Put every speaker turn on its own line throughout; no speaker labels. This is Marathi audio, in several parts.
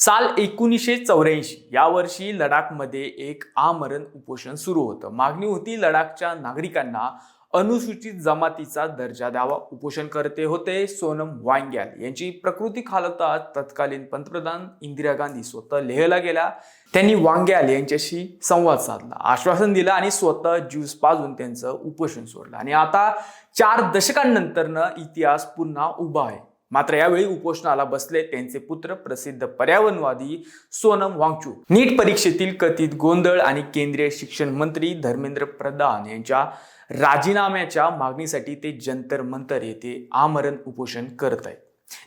साल 1984 या वर्षी लडाखमध्ये एक आमरण उपोषण सुरू होतं। मागणी होती लडाखच्या नागरिकांना अनुसूचित जमातीचा दर्जा द्यावा। उपोषणकर्ते होते सोनम वांग्याल यांची प्रकृती खालवता तत्कालीन पंतप्रधान इंदिरा गांधी स्वतः लेहला गेल्या। त्यांनी वांग्याल यांच्याशी संवाद साधला, आश्वासन दिलं आणि स्वतः ज्यूस पाजून त्यांचं उपोषण सोडलं। आणि आता 4 दशकांनंतरनं इतिहास पुन्हा उभा आहे। मात्र यावेळी उपोषणाला बसले त्यांचे पुत्र प्रसिद्ध पर्यावरणवादी सोनम वांगचुक। नीट परीक्षेतील कथित गोंधळ आणि केंद्रीय शिक्षण मंत्री धर्मेंद्र प्रधान यांच्या राजीनाम्याच्या मागणीसाठी ते जंतर मंतर येथे आमरण उपोषण करत आहेत।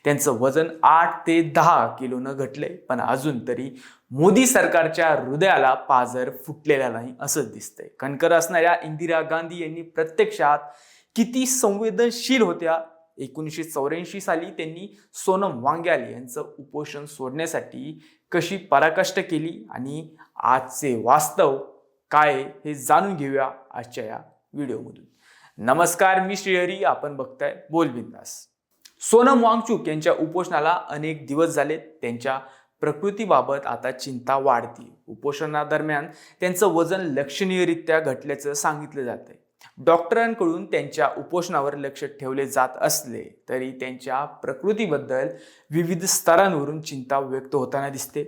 त्यांचं वजन 8 ते 10 किलोनं घटले, पण अजून तरी मोदी सरकारच्या हृदयाला पाझर फुटलेला नाही असं दिसतंय। कणकर असणाऱ्या इंदिरा गांधी यांनी प्रत्यक्षात किती संवेदनशील होत्या? 1984 साली त्यांनी सोनम वांग्याल यांचं उपोषण सोडण्यासाठी कशी पराकाष्ठ केली आणि आजचे वास्तव काय हे जाणून घेऊया आजच्या या व्हिडिओमधून। नमस्कार, मी श्रीहरी, आपण बघताय बोल बिंदास। सोनम वांगचुक यांच्या उपोषणाला अनेक दिवस झाले। त्यांच्या प्रकृतीबाबत आता चिंता वाढती। उपोषणादरम्यान त्यांचं वजन लक्षणीयरित्या घटल्याचं सांगितलं जातंय। डॉक्टरांकडून त्यांच्या उपोषणावर लक्ष ठेवले जात असले तरी त्यांच्या प्रकृतीबद्दल विविध स्तरांवरून चिंता व्यक्त होताना दिसते।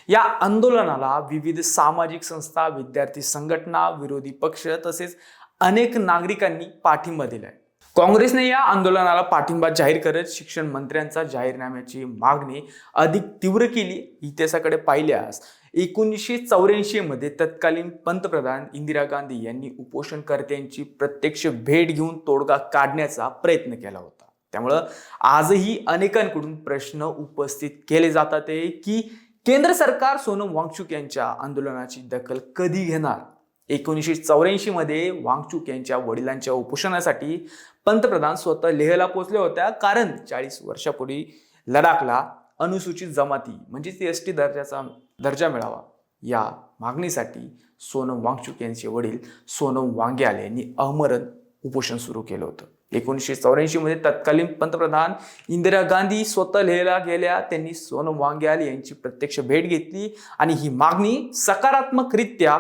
या आंदोलनाला विविध सामाजिक संस्था, विद्यार्थी संघटना, विरोधी पक्ष तसेच अनेक नागरिकांनी पाठिंबा दिलाय। काँग्रेसने या आंदोलनाला पाठिंबा जाहीर करत शिक्षण मंत्र्यांचा जाहीरनाम्याची मागणी अधिक तीव्र केली। इतिहासाकडे पाहिल्यास 1984 मध्ये तत्कालीन पंतप्रधान इंदिरा गांधी यांनी उपोषणकर्त्यांची प्रत्यक्ष भेट घेऊन तोडगा काढण्याचा प्रयत्न केला होता। त्यामुळं आजही अनेकांकडून प्रश्न उपस्थित केले जातात की केंद्र सरकार सोनम वांगचुक यांच्या आंदोलनाची दखल कधी घेणार? 1984 मध्ये वांगचुक यांच्या वडिलांच्या उपोषणासाठी पंतप्रधान स्वतः लेहला पोहोचल्या होत्या, कारण 40 वर्षापूर्वी लडाखला अनुसूचित जमाती म्हणजेच एसटी दर्जा मिळावा या मागणीसाठी सोनम वांगचुक यांचे वडील सोनम वांग्याल यांनी आमरण उपोषण सुरू केलं होतं। 1984 मध्ये तत्कालीन पंतप्रधान इंदिरा गांधी स्वतः लेहला गेल्या। त्यांनी सोनम वांग्याल यांची प्रत्यक्ष भेट घेतली आणि ही मागणी सकारात्मकरित्या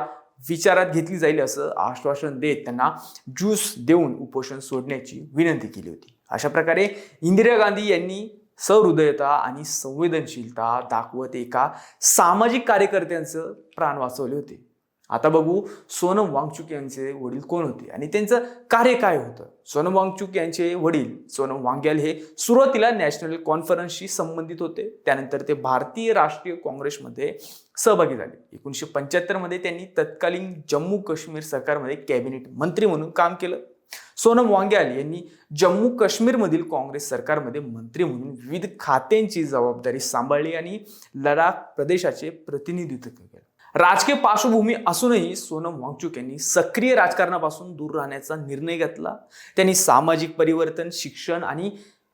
विचारात घेतली जाईल असं आश्वासन देत त्यांना ज्यूस देऊन उपोषण सोडण्याची विनंती केली होती। अशा प्रकारे इंदिरा गांधी यांनी सहृदयता आणि संवेदनशीलता दाखवत एका सामाजिक कार्यकर्त्यांचं प्राण वाचवले होते। आता बघू सोनम वांगचुक यांचे वडील कोण होते आणि त्यांचं कार्य काय होतं। सोनम वांगचुक यांचे वडील सोनम वांग्याल हे सुरुवातीला नॅशनल कॉन्फरन्सशी संबंधित होते। त्यानंतर ते भारतीय राष्ट्रीय काँग्रेसमध्ये सहभागी झाले। 1975 मध्ये त्यांनी तत्कालीन जम्मू काश्मीर सरकारमध्ये कॅबिनेट मंत्री म्हणून काम केलं। सोनम वांग्याल यांनी जम्मू काश्मीरमधील काँग्रेस सरकारमध्ये मंत्री म्हणून विविध खात्यांची जबाबदारी सांभाळली आणि लडाख प्रदेशाचे प्रतिनिधित्व केले। राजकीय पार्श्वभूमी असूनही सोनम वांगचुक यांनी सक्रिय राजकारणापासून दूर राहण्याचा निर्णय घेतला। त्यांनी सामाजिक परिवर्तन, शिक्षण आणि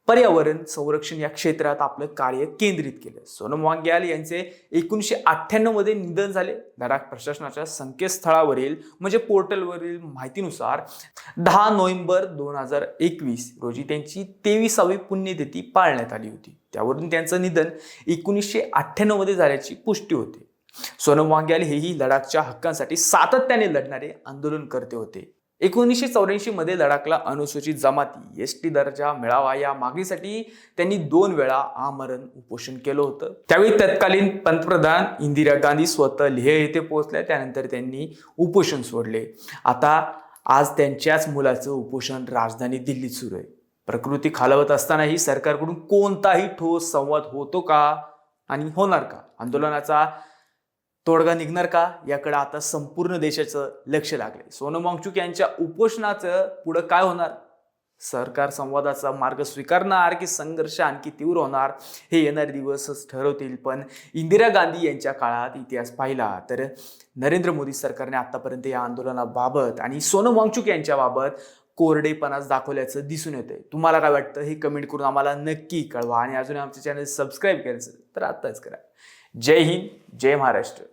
पर्यावरण संरक्षण या क्षेत्रात आपलं कार्य केंद्रित केलं। सोनम वांग्याल यांचे 1998 मध्ये निधन झाले। लडाख प्रशासनाच्या संकेतस्थळावरील म्हणजे पोर्टलवरील माहितीनुसार 10 नोव्हेंबर 2021 रोजी त्यांची 23वी पुण्यतिथी पाळण्यात आली होती। त्यावरून त्यांचं निधन 1998 मध्ये झाल्याची पुष्टी होते। सोनम वांग्याल हेही लडाखच्या हक्कांसाठी सातत्याने लढणारे आंदोलनकर्ते होते। 1984 मध्ये लडाखला अनुसूचित जमाती एसटी दर्जा मिळावा या मागणीसाठी त्यांनी 2 वेळा आमरण उपोषण केलं होतं। त्यावेळी तत्कालीन पंतप्रधान इंदिरा गांधी स्वतः लेह येथे पोहोचल्या। त्यानंतर त्यांनी उपोषण सोडले। आता आज त्यांच्याच मुलाचं उपोषण राजधानी दिल्लीत सुरू आहे। प्रकृती खालवत असतानाही सरकारकडून कोणताही ठोस संवाद होतो का आणि होणार का? आंदोलनाचा तोडगा निघणार का? याकडे आता संपूर्ण देशाचं लक्ष लागले। सोनम वांगचुक यांच्या उपोषणाचं पुढे काय होणार? सरकार संवादाचा मार्ग स्वीकारणार की संघर्ष आणखी तीव्र होणार हे येणारे दिवसच ठरवतील। पण इंदिरा गांधी यांच्या काळात इतिहास पाहिला तर नरेंद्र मोदी सरकारने आतापर्यंत या आंदोलनाबाबत आणि सोनम वांगचुक यांच्या बाबत कोरडेपणाच दाखवल्याचं दिसून येतंय। तुम्हाला काय वाटतं हे कमेंट करून आम्हाला नक्की कळवा आणि अजून आमचे चॅनल सबस्क्राईब करायचं तर आताच करा। जय हिंद, जय महाराष्ट्र।